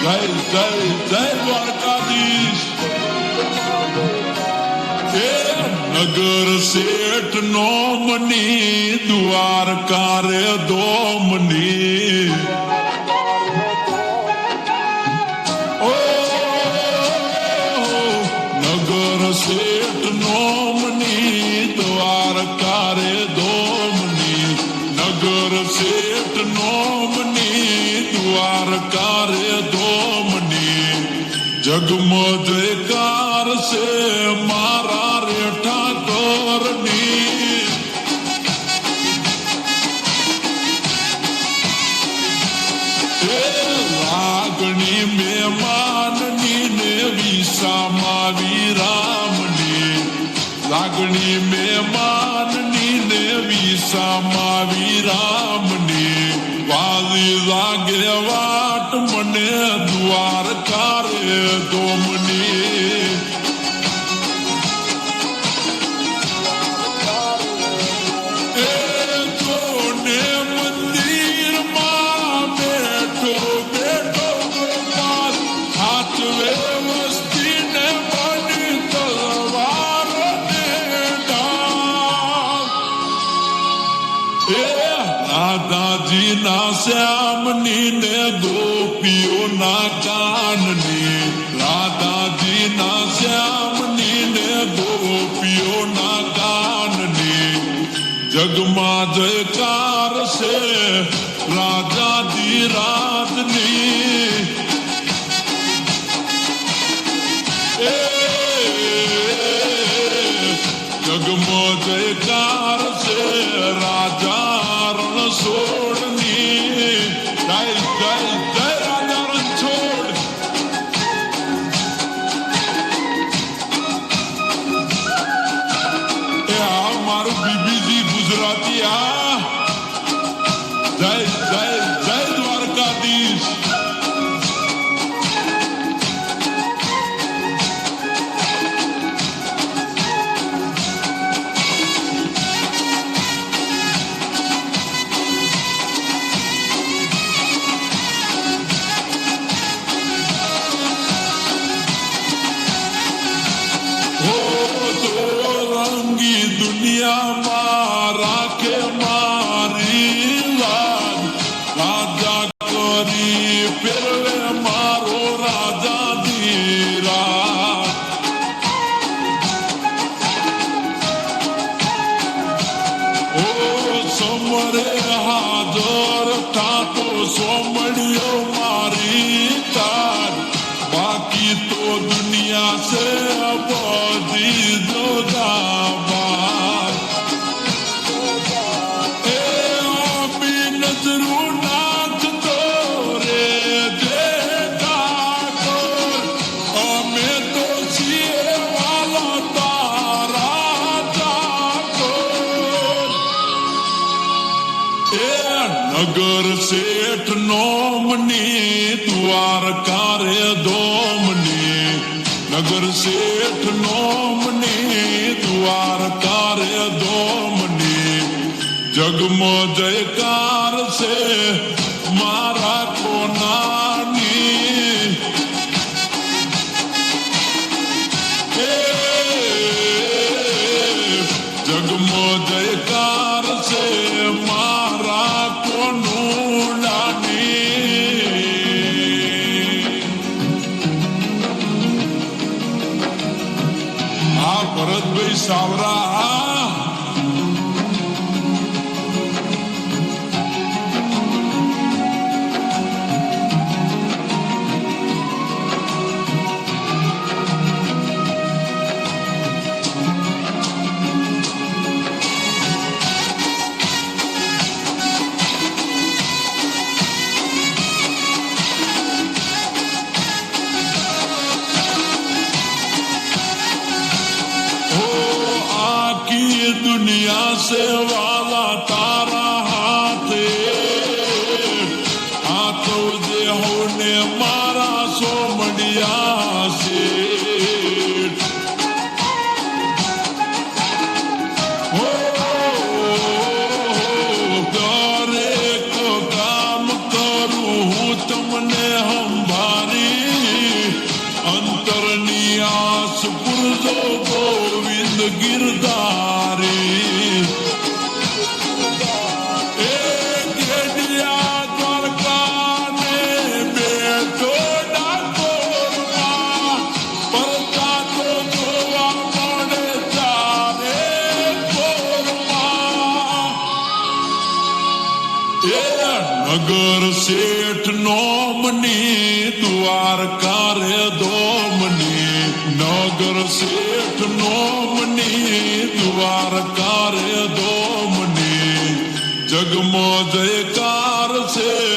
જય જય જય દ્વારકાધીશ. એ નગર શેઠ નો મની દ્વારકા રે દોમની. ઓ નગર શેઠ નો મની દ્વારકા રે દોમની. નગર શેઠ નો મની દ્વારકા રે દોમની. જગમો જયકાર છે મારા રે ઠાકોરની. લાગણી મહેમાનની ને વિસામાં વિરામની. લાગણી મહેમાનની ને વિસામાં વિરામની. વાલી લાગે વાટ મને દ્વારકા રે દોમની. એ જોને મંદિરમાં બેઠો બેઠો ગોપાલ હાથવે વસ્તીને બની તલવાર ને ઢાલ. એ રાધાજી ના શ્યામની ને ગોપીઓના કાનની. રાધાજી ના શ્યામની ને ગોપીઓના કાનની. જગમાં જયકાર છે રાજાજી રાજની. એ જગમાં જયકાર છે રાજા રણછોડની. જય જય જય રાજા રણછોડ. એ આ મારું બીબીજી ગુજરાતી. આ જય જય જય દ્વારકાધીશ. દુનિયામાં રાખે મારી લાજ. રાજા કરી ફેરવે મારો રાજા ધીરાજ. ઓ સમરે હાજર થાતો સોમડિયો મારી તાજ. બાકી તો દુનિયા છે બધી જોદાબાદ. એ બી નજરું નાચતો રે જે ઠાકોર. અમે તો છીએ વાલા તારા ઠાકોર. એ નગર શેઠ નો મની દ્વારકા રે દોમની. નગર શેઠ નો મની દ્વારકા રે દોમની. જગમો જયકાર છે મારા કોનાની. એ જગમો જયકાર છે મારા કોનુડાની. આ ભરતભાઈ સાવરા. दुनिया से वाला तारा हाथे हाथों दे होने मारा सोमड़िया से हो करे को काम करूं हूँ तुमने हम भारी નગર શેઠ નોમની દ્વારકા રે ધોમની નગર શેઠ નોમની દ્વારકા રે ધોમની જગમાં જયકાર છે